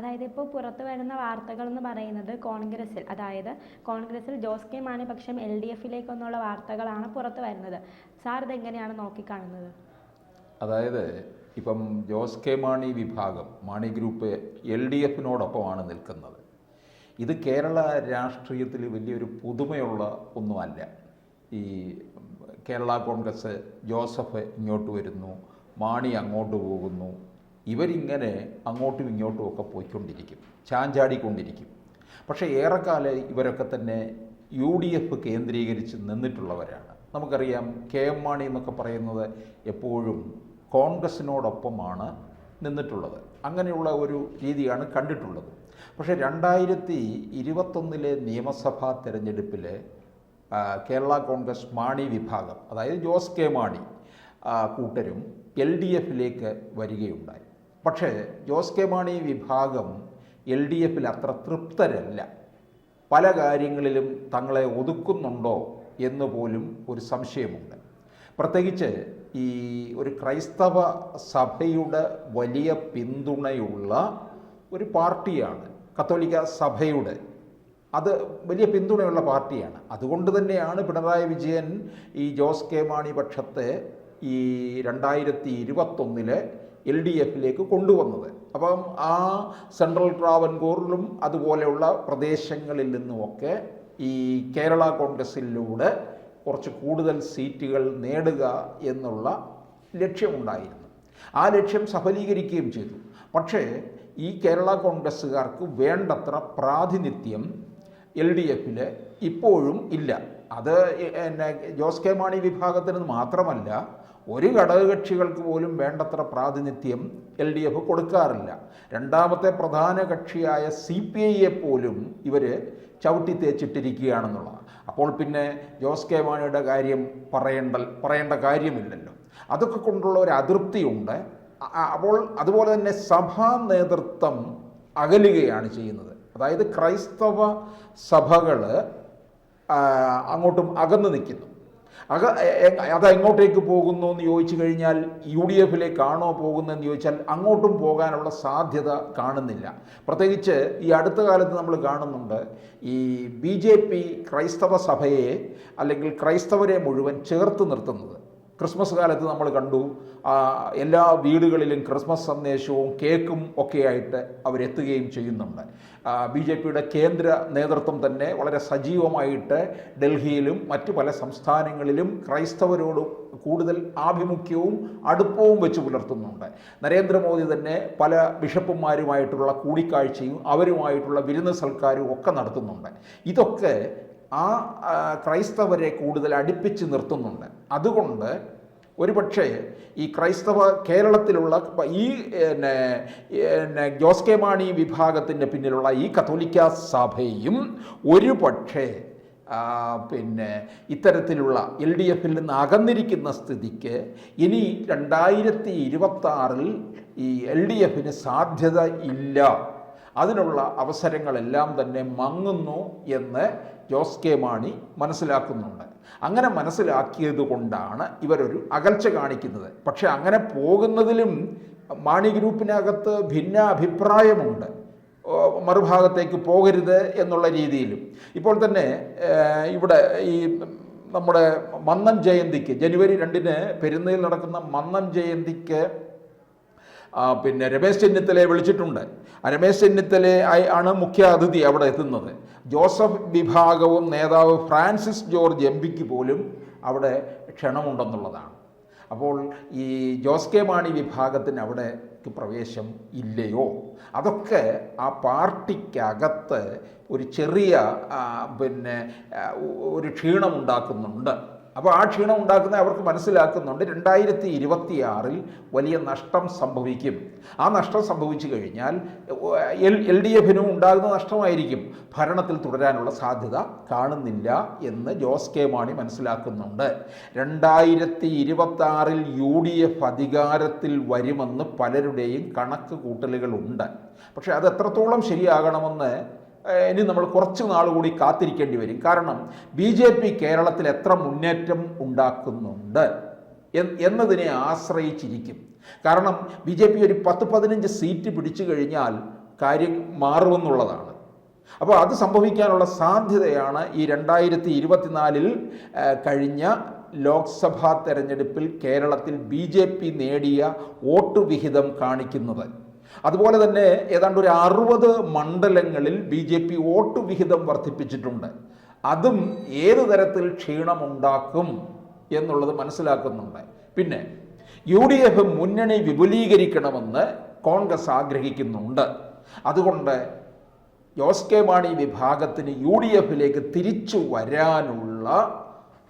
അതായത് ഇപ്പോൾ പുറത്തു വരുന്ന വാർത്തകൾ എന്ന് പറയുന്നത് കോൺഗ്രസിൽ ജോസ് കെ മാണി പക്ഷം LDF-ലേക്കെന്നുള്ള വാർത്തകളാണ് പുറത്തു വരുന്നത്. സാർ ഇതെങ്ങനെയാണ് നോക്കിക്കാണുന്നത്? അതായത് ഇപ്പം ജോസ് കെ മാണി വിഭാഗം, മാണി ഗ്രൂപ്പ് LDF-നോടൊപ്പമാണ് നിൽക്കുന്നത്. ഇത് കേരള രാഷ്ട്രീയത്തിൽ വലിയൊരു പുതുമയുള്ള ഒന്നുമല്ല. ഈ കേരള കോൺഗ്രസ് ജോസഫ് ഇങ്ങോട്ട് വരുന്നു, മാണി അങ്ങോട്ട് പോകുന്നു, ഇവരിങ്ങനെ അങ്ങോട്ടും ഇങ്ങോട്ടും ഒക്കെ പോയിക്കൊണ്ടിരിക്കും, ചാഞ്ചാടിക്കൊണ്ടിരിക്കും. പക്ഷേ ഏറെക്കാലം ഇവരൊക്കെ തന്നെ UDF കേന്ദ്രീകരിച്ച് നിന്നിട്ടുള്ളവരാണ്. നമുക്കറിയാം KM മാണി എന്നൊക്കെ പറയുന്നത് എപ്പോഴും കോൺഗ്രസിനോടൊപ്പമാണ് നിന്നിട്ടുള്ളത്. അങ്ങനെയുള്ള ഒരു രീതിയാണ് കണ്ടിട്ടുള്ളത്. പക്ഷേ 2021 നിയമസഭാ തെരഞ്ഞെടുപ്പിൽ കേരള കോൺഗ്രസ് മാണി വിഭാഗം, അതായത് ജോസ് കെ മാണി കൂട്ടരും LDF-ലേക്ക് വരികയുണ്ടായി. പക്ഷേ ജോസ് കെ മാണി വിഭാഗം LDF-ൽ അത്ര തൃപ്തരല്ല. പല കാര്യങ്ങളിലും തങ്ങളെ ഒതുക്കുന്നുണ്ടോ എന്ന് പോലും ഒരു സംശയമുണ്ട്. പ്രത്യേകിച്ച് ഈ ഒരു ക്രൈസ്തവ സഭയുടെ വലിയ പിന്തുണയുള്ള ഒരു പാർട്ടിയാണ് കത്തോലിക്ക സഭയുടെ. അത് വലിയ പിന്തുണയുള്ള പാർട്ടിയാണ്. അതുകൊണ്ട് തന്നെയാണ് പിണറായി വിജയൻ ഈ ജോസ് കെ മാണി പക്ഷത്തെ ഈ 2021 LDF-ലേക്ക് കൊണ്ടുവന്നത്. അപ്പം ആ സെൻട്രൽ ട്രാവൻകൂറിലും അതുപോലെയുള്ള പ്രദേശങ്ങളിൽ നിന്നുമൊക്കെ ഈ കേരള കോൺഗ്രസിലൂടെ കുറച്ച് കൂടുതൽ സീറ്റുകൾ നേടുക എന്നുള്ള ലക്ഷ്യമുണ്ടായിരുന്നു. ആ ലക്ഷ്യം സഫലീകരിക്കുകയും ചെയ്തു. പക്ഷേ ഈ കേരള കോൺഗ്രസ്സുകാർക്ക് വേണ്ടത്ര പ്രാതിനിധ്യം LDF-ൽ ഇപ്പോഴും ഇല്ല. അത് ജോസ് കെ മാണി വിഭാഗത്തിന് മാത്രമല്ല, ഒരു ഘടകകക്ഷികൾക്ക് പോലും വേണ്ടത്ര പ്രാതിനിധ്യം LDF കൊടുക്കാറില്ല. രണ്ടാമത്തെ പ്രധാന കക്ഷിയായ CPI-യെ പോലും ഇവർ ചവിട്ടി തേച്ചിട്ടിരിക്കുകയാണെന്നുള്ളതാണ്. അപ്പോൾ പിന്നെ ജോസ് കെ മാണിയുടെ കാര്യം പറയേണ്ട കാര്യമില്ലല്ലോ. അതൊക്കെ കൊണ്ടുള്ള ഒരു അതൃപ്തിയുണ്ട്. അപ്പോൾ അതുപോലെ തന്നെ സഭാ നേതൃത്വം അകലുകയാണ് ചെയ്യുന്നത്. അതായത് ക്രൈസ്തവ സഭകൾ അങ്ങോട്ടും അകന്നു നിൽക്കുന്നു. അത് എങ്ങോട്ടേക്ക് പോകുന്നു എന്ന് ചോദിച്ചു കഴിഞ്ഞാൽ UDF-ലേക്കാണോ പോകുന്നതെന്ന് ചോദിച്ചാൽ അങ്ങോട്ടും പോകാനുള്ള സാധ്യത കാണുന്നില്ല. പ്രത്യേകിച്ച് ഈ അടുത്ത കാലത്ത് നമ്മൾ കാണുന്നുണ്ട്, ഈ BJP ക്രൈസ്തവ സഭയെ അല്ലെങ്കിൽ ക്രൈസ്തവരെ മുഴുവൻ ചേർത്ത് നിർത്തുന്നത്. ക്രിസ്മസ് കാലത്ത് നമ്മൾ കണ്ടു, എല്ലാ വീടുകളിലും ക്രിസ്മസ് സന്ദേശവും കേക്കും ഒക്കെയായിട്ട് അവരെത്തുകയും ചെയ്യുന്നുണ്ട്. BJP-യുടെ കേന്ദ്ര നേതൃത്വം തന്നെ വളരെ സജീവമായിട്ട് ഡൽഹിയിലും മറ്റു പല സംസ്ഥാനങ്ങളിലും ക്രൈസ്തവരോട് കൂടുതൽ ആഭിമുഖ്യവും അടുപ്പവും വെച്ച് പുലർത്തുന്നുണ്ട്. നരേന്ദ്രമോദി തന്നെ പല ബിഷപ്പുമാരുമായിട്ടുള്ള കൂടിക്കാഴ്ചയും അവരുമായിട്ടുള്ള വിരുന്ന് സൽക്കാരവും ഒക്കെ നടത്തുന്നുണ്ട്. ഇതൊക്കെ ആ ക്രൈസ്തവരെ കൂടുതൽ അടുപ്പിച്ച് നിർത്തുന്നുണ്ട്. അതുകൊണ്ട് ഒരുപക്ഷെ ഈ ക്രൈസ്തവ കേരളത്തിലുള്ള ഈ ജോസ് കെ മാണി വിഭാഗത്തിൻ്റെ പിന്നിലുള്ള ഈ കത്തോലിക്ക സഭയും ഒരു പക്ഷേ ഇത്തരത്തിലുള്ള LDF-ൽ നിന്ന് അകന്നിരിക്കുന്ന സ്ഥിതിക്ക് ഇനി 2026 ഈ LDF-ന് സാധ്യത ഇല്ല, അതിനുള്ള അവസരങ്ങളെല്ലാം തന്നെ മങ്ങുന്നു എന്ന് ജോസ് കെ മാണി മനസ്സിലാക്കുന്നുണ്ട്. അങ്ങനെ മനസ്സിലാക്കിയത് കൊണ്ടാണ് ഇവരൊരു അകൽച്ച കാണിക്കുന്നത്. പക്ഷെ അങ്ങനെ പോകുന്നതിലും മാണി ഗ്രൂപ്പിനകത്ത് ഭിന്ന അഭിപ്രായമുണ്ട്. മറുഭാഗത്തേക്ക് പോകരുത് എന്നുള്ള രീതിയിലും. ഇപ്പോൾ തന്നെ ഇവിടെ ഈ നമ്മുടെ മന്നൻ ജയന്തിക്ക് ജനുവരി 2 പെരുന്നയിൽ നടക്കുന്ന മന്നൻ ജയന്തിക്ക് രമേശ് ചെന്നിത്തലയെ വിളിച്ചിട്ടുണ്ട്. രമേശ് ചെന്നിത്തല ആണ് മുഖ്യ അതിഥി അവിടെ എത്തുന്നത്. ജോസഫ് വിഭാഗവും നേതാവ് ഫ്രാൻസിസ് ജോർജ് MP-ക്ക് പോലും അവിടെ ക്ഷണമുണ്ടെന്നുള്ളതാണ്. അപ്പോൾ ഈ ജോസ് കെ മാണി വിഭാഗത്തിന് അവിടെ പ്രവേശം ഇല്ലയോ? അതൊക്കെ ആ പാർട്ടിക്കകത്ത് ഒരു ചെറിയ ഒരു ക്ഷീണമുണ്ടാക്കുന്നുണ്ട്. അപ്പോൾ ആ ക്ഷീണം ഉണ്ടാക്കുന്ന അവർക്ക് മനസ്സിലാക്കുന്നുണ്ട് 2026 വലിയ നഷ്ടം സംഭവിക്കും. ആ നഷ്ടം സംഭവിച്ചു കഴിഞ്ഞാൽ LDF-നും ഉണ്ടാകുന്ന നഷ്ടമായിരിക്കും. ഭരണത്തിൽ തുടരാനുള്ള സാധ്യത കാണുന്നില്ല എന്ന് ജോസ് കെ മാണി മനസ്സിലാക്കുന്നുണ്ട്. 2026 UDF അധികാരത്തിൽ വരുമെന്ന് പലരുടെയും കണക്ക് കൂട്ടലുകളുണ്ട്. പക്ഷേ അത് എത്രത്തോളം ശരിയാകണമെന്ന് ഇനി നമ്മൾ കുറച്ച് നാൾ കൂടി കാത്തിരിക്കേണ്ടി വരും. കാരണം BJP കേരളത്തിൽ എത്ര മുന്നേറ്റം ഉണ്ടാക്കുന്നുണ്ട് എന്നതിനെ ആശ്രയിച്ചിരിക്കും. കാരണം BJP ഒരു 10-15 സീറ്റ് പിടിച്ചു കഴിഞ്ഞാൽ കാര്യം മാറുമെന്നുള്ളതാണ്. അപ്പോൾ അത് സംഭവിക്കാനുള്ള സാധ്യതയാണ് ഈ 2024 കഴിഞ്ഞ ലോക്സഭാ തെരഞ്ഞെടുപ്പിൽ കേരളത്തിൽ BJP നേടിയ വോട്ട് വിഹിതം കാണിക്കുന്നത്. അതുപോലെ തന്നെ ഏതാണ്ട് ഒരു 60 മണ്ഡലങ്ങളിൽ BJP വോട്ട് വിഹിതം വർദ്ധിപ്പിച്ചിട്ടുണ്ട്. അതും ഏതു തരത്തിൽ ക്ഷീണമുണ്ടാക്കും എന്നുള്ളത് മനസ്സിലാക്കുന്നുണ്ട്. പിന്നെ UDF മുന്നണി വിപുലീകരിക്കണമെന്ന് കോൺഗ്രസ് ആഗ്രഹിക്കുന്നുണ്ട്. അതുകൊണ്ട് ജോസ് കെ മാണി വിഭാഗത്തിന് UDFിലേക്ക് തിരിച്ചു വരാനുള്ള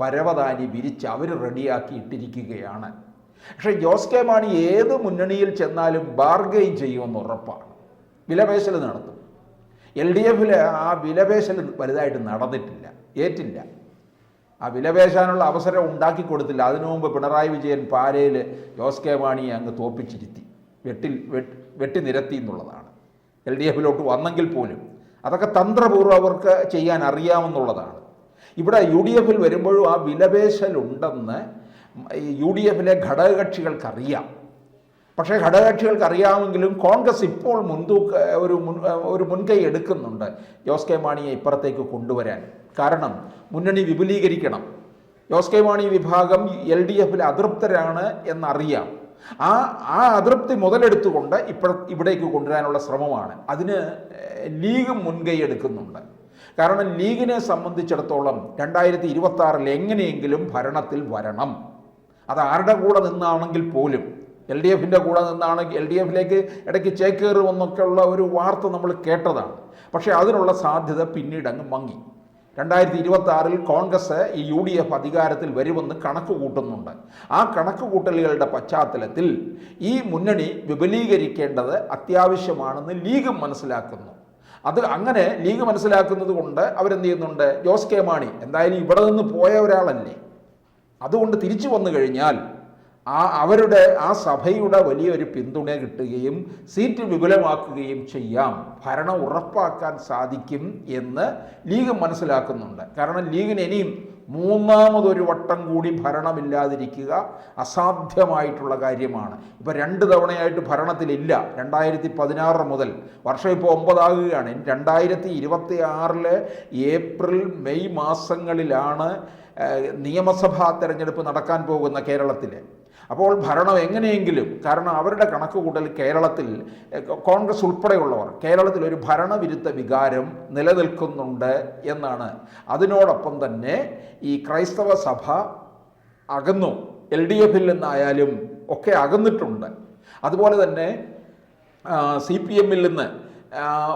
പരവതാനി വിരിച്ച് അവർ റെഡിയാക്കിയിട്ടിരിക്കുകയാണ്. പക്ഷേ ജോസ് കെ മാണി ഏത് മുന്നണിയിൽ ചെന്നാലും ബാർഗെയിൻ ചെയ്യുമെന്ന് ഉറപ്പാണ്. വിലപേശൽ നടത്തും. LDFിൽ ആ വിലപേശൽ വലുതായിട്ട് നടന്നിട്ടില്ല, ഏറ്റില്ല. ആ വിലപേശാനുള്ള അവസരം ഉണ്ടാക്കി കൊടുത്തില്ല. അതിനു മുമ്പ് പിണറായി വിജയൻ പാലയിൽ ജോസ് കെ മാണിയെ അങ്ങ് തോപ്പിച്ചിരുത്തി, വെട്ടി നിരത്തി എന്നുള്ളതാണ്. LDFിലോട്ട് വന്നെങ്കിൽ പോലും അതൊക്കെ തന്ത്രപൂർവ്വം അവർക്ക് ചെയ്യാൻ അറിയാമെന്നുള്ളതാണ്. ഇവിടെ UDFിൽ വരുമ്പോഴും ആ വിലപേശലുണ്ടെന്ന് UDFിലെ ഘടകകക്ഷികൾക്കറിയാം. പക്ഷേ ഘടകകക്ഷികൾക്ക് അറിയാമെങ്കിലും കോൺഗ്രസ് ഇപ്പോൾ ഒരു മുൻകൈ എടുക്കുന്നുണ്ട് ജോസ് കെ മാണിയെ ഇപ്പുറത്തേക്ക് കൊണ്ടുവരാൻ. കാരണം മുന്നണി വിപുലീകരിക്കണം. ജോസ് കെ മാണി വിഭാഗം LDFിൽ അതൃപ്തരാണ് എന്നറിയാം. ആ അതൃപ്തി മുതലെടുത്തുകൊണ്ട് ഇവിടേക്ക് കൊണ്ടുവരാനുള്ള ശ്രമമാണ്. അതിന് ലീഗ് മുൻകൈ എടുക്കുന്നുണ്ട്. കാരണം ലീഗിനെ സംബന്ധിച്ചിടത്തോളം 2026 എങ്ങനെയെങ്കിലും ഭരണത്തിൽ വരണം. അത് ആരുടെ കൂടെ നിന്നാണെങ്കിൽ പോലും, LDFിൻ്റെ കൂടെ നിന്നാണെങ്കിൽ LDFിലേക്ക് ഇടയ്ക്ക് ചേക്കേറുമെന്നൊക്കെയുള്ള ഒരു വാർത്ത നമ്മൾ കേട്ടതാണ്. പക്ഷേ അതിനുള്ള സാധ്യത പിന്നീട് അങ്ങ് മങ്ങി. 2026 കോൺഗ്രസ് ഈ UDF അധികാരത്തിൽ വരുമെന്ന് കണക്ക് കൂട്ടുന്നുണ്ട്. ആ കണക്ക് കൂട്ടലുകളുടെ പശ്ചാത്തലത്തിൽ ഈ മുന്നണി വിപുലീകരിക്കേണ്ടത് അത്യാവശ്യമാണെന്ന് ലീഗ് മനസ്സിലാക്കുന്നു. അത് അങ്ങനെ ലീഗ് മനസ്സിലാക്കുന്നത് കൊണ്ട് അവരെന്ത് ചെയ്യുന്നുണ്ട്, ജോസ് കെ മാണി എന്തായാലും ഇവിടെ നിന്ന് പോയ ഒരാളല്ലേ, അതുകൊണ്ട് തിരിച്ചു വന്നു കഴിഞ്ഞാൽ അവരുടെ ആ സഭയുടെ വലിയൊരു പിന്തുണ കിട്ടുകയും സീറ്റ് വിപുലമാക്കുകയും ചെയ്യാം, ഭരണം ഉറപ്പാക്കാൻ സാധിക്കും എന്ന് ലീഗ് മനസ്സിലാക്കുന്നുണ്ട്. കാരണം ലീഗിന് ഇനിയും മൂന്നാമതൊരു വട്ടം കൂടി ഭരണമില്ലാതിരിക്കുക അസാധ്യമായിട്ടുള്ള കാര്യമാണ്. ഇപ്പോൾ 2 തവണയായിട്ട് ഭരണത്തിലില്ല. 2016 മുതൽ, വർഷം ഇപ്പോൾ 9 ആകുകയാണ്. 2026 ഏപ്രിൽ മെയ് മാസങ്ങളിലാണ് നിയമസഭാ തെരഞ്ഞെടുപ്പ് നടക്കാൻ പോകുന്ന കേരളത്തിൽ. അപ്പോൾ ഭരണം എങ്ങനെയെങ്കിലും, കാരണം അവരുടെ കണക്കുകൂട്ടൽ കേരളത്തിൽ കോൺഗ്രസ് ഉൾപ്പെടെയുള്ളവർ കേരളത്തിൽ ഒരു ഭരണവിരുദ്ധ വികാരം നിലനിൽക്കുന്നുണ്ട് എന്നാണ്. അതിനോടൊപ്പം തന്നെ ഈ ക്രൈസ്തവ സഭ അകന്നു, LDFിൽ നിന്നായാലും ഒക്കെ അകന്നിട്ടുണ്ട്. അതുപോലെ തന്നെ CPMൽ നിന്ന്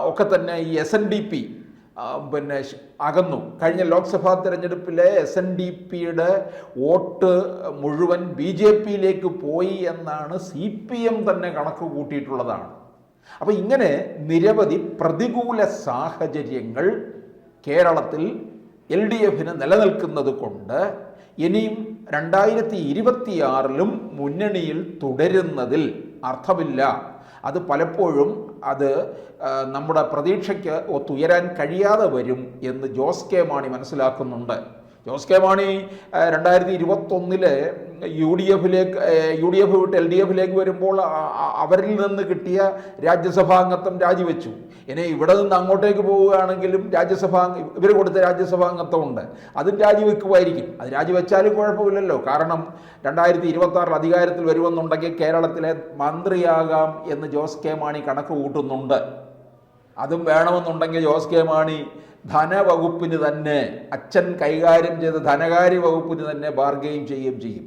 ഒക്കെ തന്നെ ഈ SNDP പിന്നെ അകന്നു. കഴിഞ്ഞ ലോക്സഭാ തെരഞ്ഞെടുപ്പിലെ SNDPയുടെ വോട്ട് മുഴുവൻ BJPയിലേക്ക് പോയി എന്നാണ് CPM തന്നെ കണക്ക് കൂട്ടിയിട്ടുള്ളതാണ്. അപ്പോൾ ഇങ്ങനെ നിരവധി പ്രതികൂല സാഹചര്യങ്ങൾ കേരളത്തിൽ LDFിന് നിലനിൽക്കുന്നത് കൊണ്ട് ഇനിയും 2026 മുന്നണിയിൽ തുടരുന്നതിൽ അർത്ഥമില്ല. അത് പലപ്പോഴും നമ്മുടെ പ്രതീക്ഷയ്ക്ക് ഒത്തുയരാൻ കഴിയാതെ വരും എന്ന് ജോസ് കെ മാണി മനസ്സിലാക്കുന്നുണ്ട്. ജോസ് കെ മാണി 2021 UDF വിട്ട് LDFിലേക്ക് വരുമ്പോൾ അവരിൽ നിന്ന് കിട്ടിയ രാജ്യസഭാംഗത്വം രാജിവെച്ചു. ഇനി ഇവിടെ നിന്ന് അങ്ങോട്ടേക്ക് പോവുകയാണെങ്കിലും ഇവർ കൊടുത്ത രാജ്യസഭാംഗത്വമുണ്ട്, അതും രാജിവെക്കുമായിരിക്കും. അത് രാജിവെച്ചാലും കുഴപ്പമില്ലല്ലോ. കാരണം 2026 അധികാരത്തിൽ വരുമെന്നുണ്ടെങ്കിൽ കേരളത്തിലെ മന്ത്രിയാകാം എന്ന് ജോസ് കെ മാണി കണക്ക് കൂട്ടുന്നുണ്ട്. അതും വേണമെന്നുണ്ടെങ്കിൽ ജോസ് കെ മാണി ധനവകുപ്പിന് തന്നെ, അച്ഛൻ കൈകാര്യം ചെയ്ത ധനകാര്യ വകുപ്പിന് തന്നെ ബാർഗെയിൻ ചെയ്യുകയും ചെയ്യും.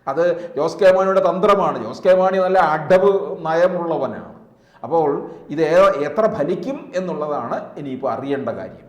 അത് ജോസ് കെ മാണിയുടെ തന്ത്രമാണ്. ജോസ് കെ മാണി നല്ല അടവ് നയമുള്ളവനാണ്. അപ്പോൾ ഇത് എത്ര ഫലിക്കും എന്നുള്ളതാണ് ഇനിയിപ്പോൾ അറിയേണ്ട കാര്യം.